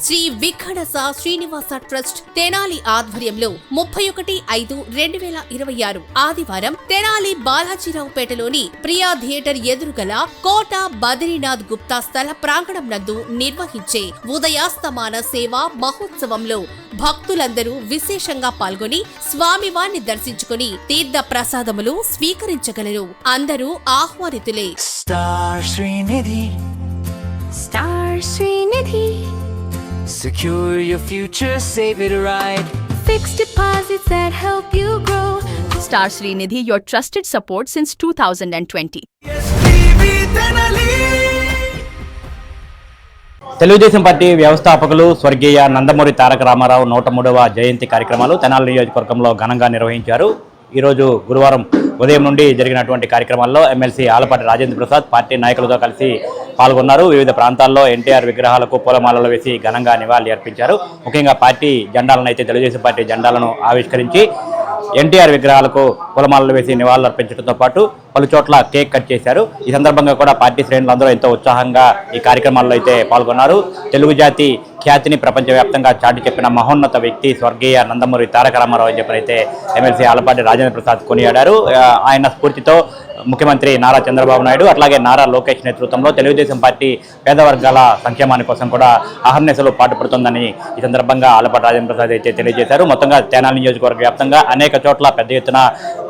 Shri విఖడస Srinivasa trust Tenali ఆధ్వర్యంలో 31/5/2026 ఆదివారం Tenali బాలాజీరావుపేటలోని Priya theatre ఎదురుగల కోట బద్రీనాథ్ గుప్తా స్థల ప్రాంగణం నందు నిర్వహించే ఉదయాస్తమాన సేవా మహోత్సవంలో భక్తులందరూ విశేషంగా పాల్గొని స్వామివారిని దర్శించుకుని తీర్థ ప్రసాదములు స్వీకరించగలరు. అందరూ ఆహ్వానితులే. Star Srinidhi Secure your future, save it right. Fixed deposits that help you grow. Star Srinidhi, your trusted support since 2020. Telugu Desam party వ్యవస్థాపకులు స్వర్గీయ నందమూరి తారక రామారావు 103వ జయంతి కార్యక్రమాలు తెనాలి నియోజకవర్గంలో ఘనంగా నిర్వహించారు. ఈరోజు గురువారం ఉదయం నుండి జరిగినటువంటి కార్యక్రమాల్లో ఎమ్మెల్సీ ఆలపాటి రాజేంద్ర ప్రసాద్ పార్టీ నాయకులతో కలిసి పాల్గొన్నారు. వివిధ ప్రాంతాల్లో ఎన్టీఆర్ విగ్రహాలకు పూలమాలలు వేసి ఘనంగా నివాళులు అర్పించారు. ముఖ్యంగా పార్టీ జెండాలను అయితే తెలుగుదేశం పార్టీ జెండాలను ఆవిష్కరించి ఎన్టీఆర్ విగ్రహాలకు పూలమాలలు వేసి నివాళులు అర్పించడంతో పాటు పలు చోట్ల కేక్ కట్ చేశారు. ఈ సందర్భంగా కూడా పార్టీ శ్రేణులందరూ ఎంతో ఉత్సాహంగా ఈ కార్యక్రమాల్లో అయితే పాల్గొన్నారు. తెలుగు జాతి ఖ్యాతిని ప్రపంచవ్యాప్తంగా చాటి చెప్పిన మహోన్నత వ్యక్తి స్వర్గీయ నందమూరి తారక రామారావు అని చెప్పనైతే ఎమ్మెల్సీ ఆలపాటి రాజేంద్ర ప్రసాద్ కొనియాడారు. ఆయన స్ఫూర్తితో ముఖ్యమంత్రి నారా చంద్రబాబు నాయుడు అట్లాగే నారా లోకేష్ నేతృత్వంలో తెలుగుదేశం పార్టీ పేద వర్గాల సంక్షేమాని కోసం కూడా అహర్నిశలు పాటుపడుతుందని ఈ సందర్భంగా ఆలపాటి రాజేంద్ర ప్రసాద్ అయితే తెలియజేశారు. మొత్తంగా తెనాలి నియోజకవర్గ వ్యాప్తంగా అనేక చోట్ల పెద్ద ఎత్తున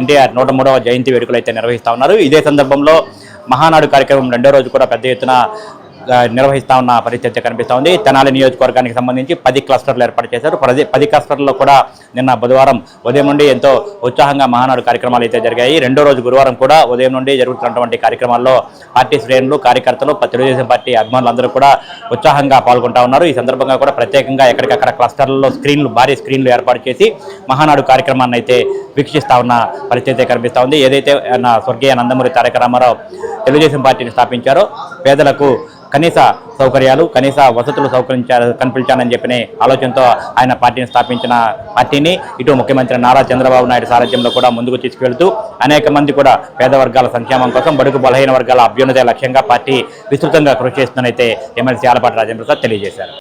ఎన్టీఆర్ 103వ జయంతి వేడుకలు అయితే నిర్వహిస్తా ఉన్నారు. ఇదే సందర్భంలో మహానాడు కార్యక్రమం 2వ రోజు కూడా పెద్ద ఎత్తున నిర్వహిస్తా ఉన్న పరిస్థితి కనిపిస్తూ ఉంది. తెనాలి నియోజకవర్గానికి సంబంధించి 10 క్లస్టర్లు ఏర్పాటు చేశారు. 10 క్లస్టర్లలో కూడా నిన్న బుధవారం ఉదయం నుండి ఎంతో ఉత్సాహంగా మహానాడు కార్యక్రమాలు అయితే జరిగాయి. 2వ రోజు గురువారం కూడా ఉదయం నుండి జరుగుతున్నటువంటి కార్యక్రమాల్లో పార్టీ శ్రేణులు కార్యకర్తలు తెలుగుదేశం పార్టీ అభిమానులందరూ కూడా ఉత్సాహంగా పాల్గొంటా ఉన్నారు. ఈ సందర్భంగా కూడా ప్రత్యేకంగా ఎక్కడికక్కడ క్లస్టర్లలో భారీ స్క్రీన్లు ఏర్పాటు చేసి మహానాడు కార్యక్రమాన్ని అయితే వీక్షిస్తా ఉన్న పరిస్థితి కనిపిస్తూ ఉంది. ఏదైతే స్వర్గీయ నందమూరి తారక రామారావు తెలుగుదేశం పార్టీని స్థాపించారో పేదలకు కనీస సౌకర్యాలు కనీస వసతులు కల్పించాలని చెప్పిన ఆలోచనతో ఆయన పార్టీని స్థాపించిన పార్టీని ఇటు ముఖ్యమంత్రి నారా చంద్రబాబు నాయుడు సారథ్యంలో కూడా ముందుకు తీసుకువెళ్తూ అనేక మంది కూడా పేద వర్గాల సంక్షేమం కోసం బడుగు బలహీన వర్గాల అభ్యున్నతే లక్ష్యంగా పార్టీ విస్తృతంగా కృషి చేస్తుందనైతే ఎమ్మెల్సీ ఆలపాటి రాజేంద్ర ప్రసాద్ తెలియజేశారు.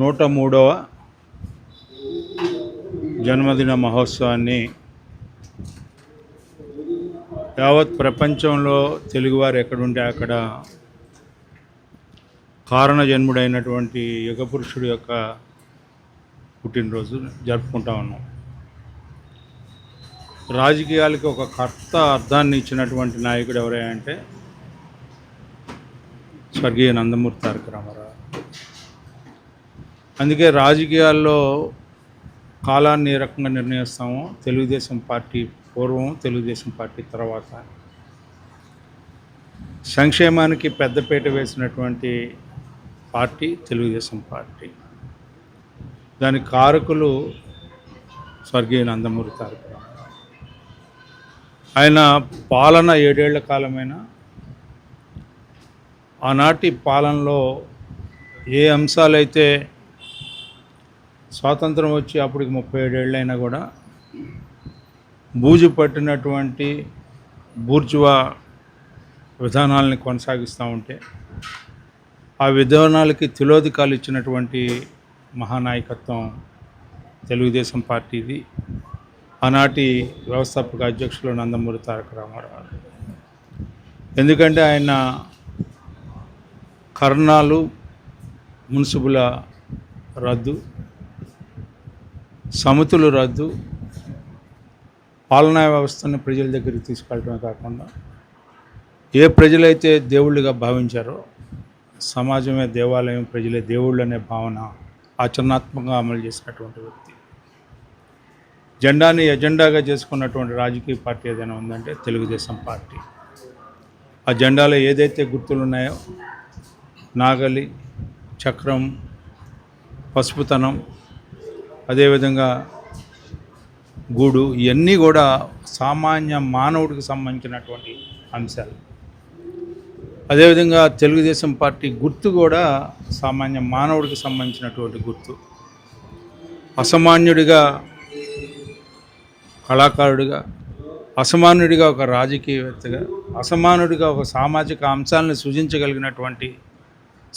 నూట 103వ జన్మదిన మహోత్సవాన్ని యావత్ ప్రపంచంలో తెలుగువారు ఎక్కడుంటే అక్కడ కారణ జన్ముడైనటువంటి యుగపురుషుడు యొక్క పుట్టినరోజు జరుపుకుంటా ఉన్నాం. రాజకీయాలకి ఒక కొత్త అర్థాన్ని ఇచ్చినటువంటి నాయకుడు ఎవరైనా అంటే స్వర్గీయ నందమూరి తారక రామారావు. అందుకే రాజకీయాల్లో కాలాన్ని ఏ రకంగా నిర్ణయిస్తామో తెలుగుదేశం పార్టీ పూర్వం, తెలుగుదేశం పార్టీ తర్వాత సంక్షేమానికి పెద్దపీట వేసినటువంటి పార్టీ తెలుగుదేశం పార్టీ. దానికి కారకులు స్వర్గీయ నందమూరి తారక రామారావు. ఆయన పాలన 7 ఏళ్ల కాలమైన ఆనాటి పాలనలో ఏ అంశాలైతే స్వాతంత్రం వచ్చి అప్పటికి 37 ఏళ్ళైనా కూడా బూజు పట్టినటువంటి బూర్జువా విధానాలని కొనసాగిస్తూ ఉంటే ఆ విధానాలకి తిలోదకాలు ఇచ్చినటువంటి మహానాయకత్వం తెలుగుదేశం పార్టీది. ఆనాటి వ్యవస్థాపక అధ్యక్షులు నందమూరి తారక రామారావు. ఎందుకంటే ఆయన కర్ణాలు, మున్సిపుల రద్దు, సమితులు రద్దు, పాలనా వ్యవస్థను ప్రజల దగ్గరికి తీసుకెళ్ళడమే కాకుండా ఏ ప్రజలైతే దేవుళ్ళుగా భావించారో సమాజమే దేవాలయం, ప్రజలే దేవుళ్ళు అనే భావన ఆచరణాత్మకంగా అమలు చేసినటువంటి వ్యక్తి. జెండాని ఎజెండాగా చేసుకున్నటువంటి రాజకీయ పార్టీ ఏదైనా ఉందంటే తెలుగుదేశం పార్టీ. ఆ జెండాలో ఏదైతే గుర్తులు ఉన్నాయో నాగలి, చక్రం, పసుపుతనం, అదేవిధంగా గూడు, ఇవన్నీ కూడా సామాన్య మానవుడికి సంబంధించినటువంటి అంశాలు. అదేవిధంగా తెలుగుదేశం పార్టీ గుర్తు కూడా సామాన్య మానవుడికి సంబంధించినటువంటి గుర్తు. అసామాన్యుడిగా కళాకారుడిగా, అసమాన్యుడిగా ఒక రాజకీయవేత్తగా, అసమానుడిగా ఒక సామాజిక అంశాలను సృజించగలిగినటువంటి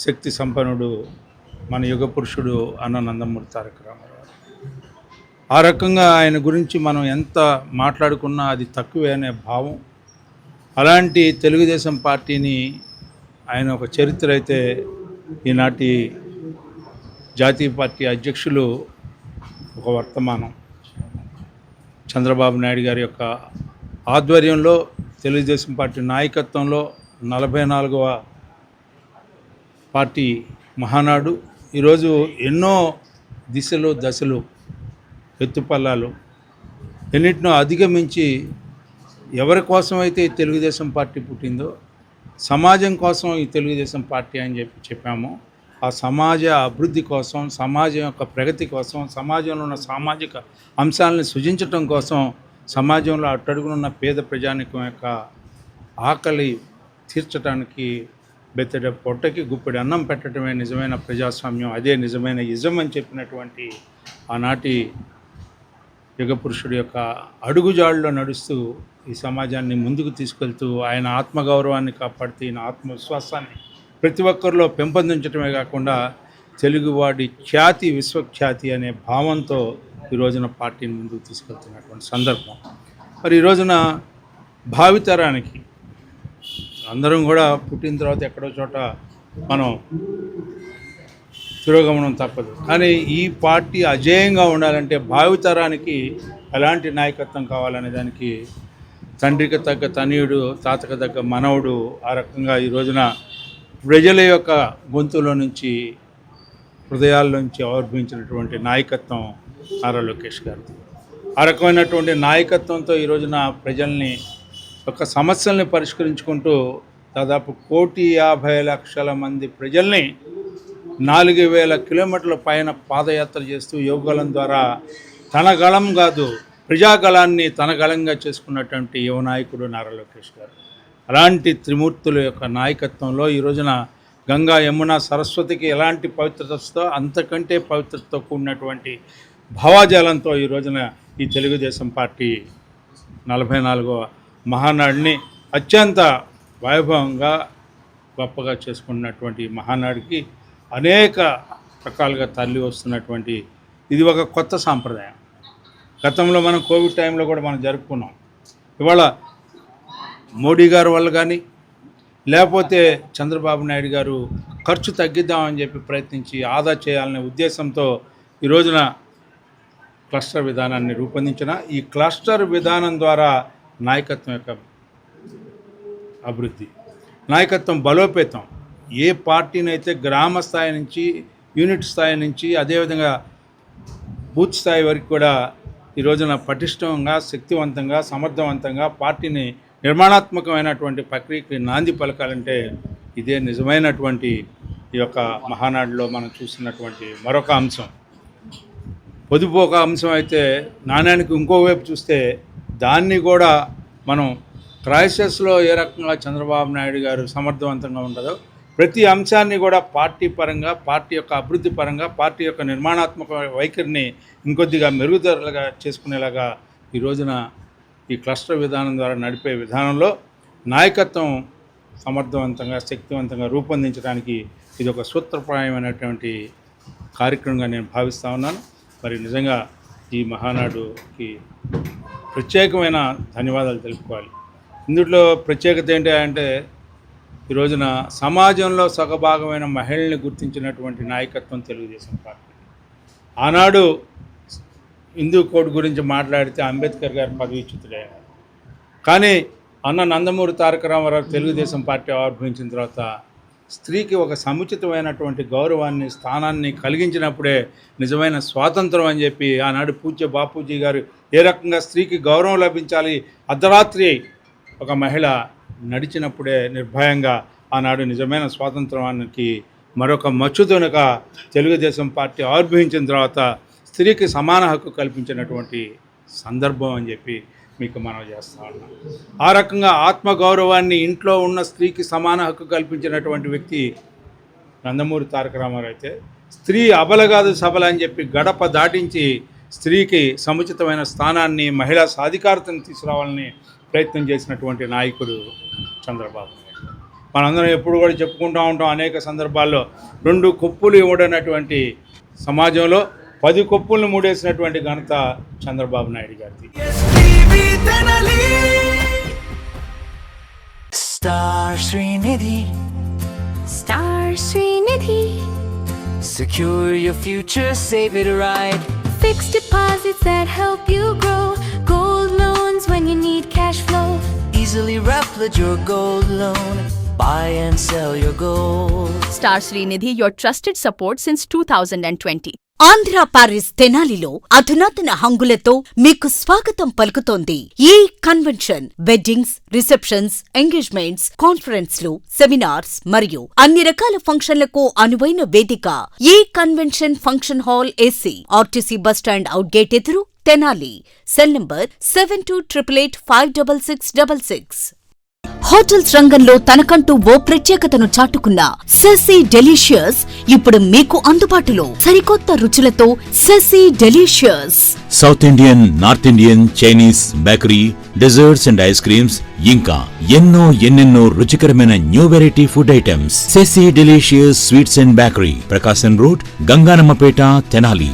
శక్తి సంపన్నుడు మన యుగ పురుషుడు అన్న నందమూరి తారక రామారావు. ఆ రకంగా ఆయన గురించి మనం ఎంత మాట్లాడుకున్నా అది తక్కువే అనే భావం. అలాంటి తెలుగుదేశం పార్టీని ఆయన ఒక చరిత్ర అయితే ఈనాటి జాతీయ పార్టీ అధ్యక్షులు ఒక వర్తమానం. చంద్రబాబు నాయుడు గారి యొక్క ఆధ్వర్యంలో తెలుగుదేశం పార్టీ నాయకత్వంలో 44వ పార్టీ మహానాడు ఈరోజు ఎన్నో దిశలు, దశలు, ఎత్తుపల్లాలు ఎన్నిటినో అధిగమించి ఎవరి కోసమైతే ఈ తెలుగుదేశం పార్టీ పుట్టిందో, సమాజం కోసం ఈ తెలుగుదేశం పార్టీ అని చెప్పామో, ఆ సమాజ అభివృద్ధి కోసం, సమాజం యొక్క ప్రగతి కోసం, సమాజంలో ఉన్న సామాజిక అంశాలను సృజించటం కోసం, సమాజంలో అట్టడుగునున్న పేద ప్రజానికం యొక్క ఆకలి తీర్చడానికి బెత్తెడ పొట్టకి గుప్పెడి అన్నం పెట్టడమే నిజమైన ప్రజాస్వామ్యం, అదే నిజమైన ఇజం అని చెప్పినటువంటి ఆనాటి యుగపురుషుడి యొక్క అడుగుజాడులో నడుస్తూ ఈ సమాజాన్ని ముందుకు తీసుకెళ్తూ ఆయన ఆత్మగౌరవాన్ని కాపాడుతూ ఈయన ఆత్మవిశ్వాసాన్ని ప్రతి ఒక్కరిలో పెంపొందించడమే కాకుండా తెలుగువాడి ఖ్యాతి విశ్వఖ్యాతి అనే భావంతో ఈ రోజున పార్టీని ముందుకు తీసుకెళ్తున్నటువంటి సందర్భం. మరి ఈ రోజున భావితరానికి అందరం కూడా పుట్టిన తర్వాత ఎక్కడో చోట మనం తిరోగమనం తప్పదు. కానీ ఈ పార్టీ అజేయంగా ఉండాలంటే భావితరానికి ఎలాంటి నాయకత్వం కావాలనే దానికి తండ్రికి తగ్గ తనయుడు, తాతకు తగ్గ మనవడు, ఆ రకంగా ఈ రోజున ప్రజల యొక్క గొంతులో నుంచి, హృదయాల్లోంచి ఆవిర్భవించినటువంటి నాయకత్వం నారా లోకేష్ గారిది. ఆ రకమైనటువంటి నాయకత్వంతో ఈ రోజున ప్రజల్ని ఒక సమస్యల్ని పరిష్కరించుకుంటూ దాదాపు 1,50,00,000 మంది ప్రజల్ని 4,000 కిలోమీటర్ల పైన పాదయాత్ర చేస్తూ యోగలం ద్వారా తన గళం కాదు ప్రజాగళాన్ని తన గళంగా చేసుకున్నటువంటి యువ నాయకుడు నారా లోకేష్ గారు. అలాంటి త్రిమూర్తుల యొక్క నాయకత్వంలో ఈ రోజున గంగా, యమున, సరస్వతికి ఎలాంటి పవిత్రత వస్తుందో అంతకంటే పవిత్రతతో కూడినటువంటి భావాజాలంతో ఈ రోజున ఈ తెలుగుదేశం పార్టీ 44వ మహానాడిని అత్యంత వైభవంగా గొప్పగా చేసుకున్నటువంటి మహానాడికి అనేక రకాలుగా తరలి వస్తున్నటువంటి ఇది ఒక కొత్త సాంప్రదాయం. గతంలో మనం కోవిడ్ టైంలో కూడా మనం జరుపుకున్నాం. ఇవాళ మోడీ గారి వల్ల కానీ లేకపోతే చంద్రబాబు నాయుడు గారు ఖర్చు తగ్గిద్దామని చెప్పి ప్రయత్నించి ఆదా చేయాలనే ఉద్దేశంతో ఈ రోజున క్లస్టర్ విధానాన్ని రూపొందించిన ఈ క్లస్టర్ విధానం ద్వారా నాయకత్వం యొక్క అభివృద్ధి, నాయకత్వం బలోపేతం, ఏ పార్టీనైతే గ్రామ స్థాయి నుంచి, యూనిట్ స్థాయి నుంచి, అదేవిధంగా బూత్ స్థాయి వరకు కూడా ఈ రోజున పటిష్టంగా, శక్తివంతంగా, సమర్థవంతంగా పార్టీని నిర్మాణాత్మకమైనటువంటి ప్రక్రియకి నాంది పలకాలంటే ఇదే నిజమైనటువంటి ఈ యొక్క మహానాడులో మనం చూస్తున్నటువంటి మరొక అంశం. పొదుపు ఒక అంశం అయితే నాణ్యానికి ఇంకో వైపు చూస్తే దాన్ని కూడా మనం క్రైసిస్లో ఏ రకంగా చంద్రబాబు నాయుడు గారు సమర్థవంతంగా ఉంటుందో ప్రతి అంశాన్ని కూడా పార్టీ పరంగా, పార్టీ యొక్క అభివృద్ధి పరంగా, పార్టీ యొక్క నిర్మాణాత్మక వైఖరిని ఇంకొద్దిగా మెరుగుదలగా చేసుకునేలాగా ఈ రోజున ఈ క్లస్టర్ విధానం ద్వారా నడిపే విధానంలో నాయకత్వం సమర్థవంతంగా, శక్తివంతంగా రూపొందించడానికి ఇది ఒక సూత్రప్రాయమైనటువంటి కార్యక్రమంగా నేను భావిస్తూ ఉన్నాను. మరి నిజంగా ఈ మహానాడుకి ప్రత్యేకమైన ధన్యవాదాలు తెలుపుకోవాలి. ఇందులో ప్రత్యేకత ఏంటి అంటే ఈ రోజున సమాజంలో సగభాగమైన మహిళల్ని గుర్తించినటువంటి నాయకత్వం తెలుగుదేశం పార్టీ. ఆనాడు హిందూ కోడ్ గురించి మాట్లాడితే అంబేద్కర్ గారు పదవీచ్యుతుడయ్యారు. కానీ అన్న నందమూరి తారక రామారావు తెలుగుదేశం పార్టీ ఆవిర్భవించిన తర్వాత స్త్రీకి ఒక సముచితమైనటువంటి గౌరవాన్ని, స్థానాన్ని కలిగించినప్పుడే నిజమైన స్వాతంత్రం అని చెప్పి ఆనాడు పూజ్య బాపూజీ గారు ఏ రకంగా స్త్రీకి గౌరవం లభించాలి, అర్ధరాత్రి ఒక మహిళ నడిచినప్పుడే నిర్భయంగా ఆనాడు నిజమైన స్వాతంత్రానికి మరొక మచ్చుతునక తెలుగుదేశం పార్టీ ఆవిర్భవించిన తర్వాత స్త్రీకి సమాన హక్కు కల్పించినటువంటి సందర్భం అని చెప్పి మీకు మనవి చేస్తా ఉన్నాం. ఆ రకంగా ఆత్మగౌరవాన్ని, ఇంట్లో ఉన్న స్త్రీకి సమాన హక్కు కల్పించినటువంటి వ్యక్తి నందమూరి తారక రామారావు అయితే, స్త్రీ అబల కాదు సబల అని చెప్పి గడప దాటించి స్త్రీకి సముచితమైన స్థానాన్ని, మహిళా సాధికారతను తీసుకురావాలని ప్రయత్నం చేసినటువంటి నాయకుడు చంద్రబాబు నాయుడు. మనందరం ఎప్పుడు కూడా చెప్పుకుంటూ ఉంటాం అనేక సందర్భాల్లో, 2 కొప్పులు ఇవ్వడనటువంటి సమాజంలో 10 కొప్పులను మూడేసినటువంటి ఘనత చంద్రబాబు నాయుడు గారిది. Star Srinidhi. Star Srinidhi. Secure your future, save it right. Fixed deposits that help you grow. Gold loans when you need cash flow. Easily replicate your gold loan. Buy and sell your gold. Star Srinidhi, your trusted support since 2020. Andhra Paris తెనాలిలో అధునాతన హంగులతో మీకు స్వాగతం పలుకుతోంది ఈ convention. Weddings, receptions, engagements, కాన్ఫరెన్స్లు, seminars మరియు అన్ని రకాల ఫంక్షన్లకు అనువైన వేదిక. ఈ convention function hall AC, RTC bus stand out gate ఎదురు, తెనాలి. Cell number 7288566666. హోటల్స్ రంగంలో తనకంటూ ఓ ప్రత్యేకతను చాటుకున్న సెసీ డెలీషియస్ ఇప్పుడు మీకు అందుబాటులో. సరికొత్త రుచులతో సెసీ delicious. South Indian, north Indian, Chinese, bakery, desserts and ice creams, ఇంకా ఎన్నెన్నో రుచికరమైన న్యూ వెరైటీ ఫుడ్ ఐటమ్స్. సెసీ delicious sweets and bakery, Prakasam road, Ganganammapeta, Tenali.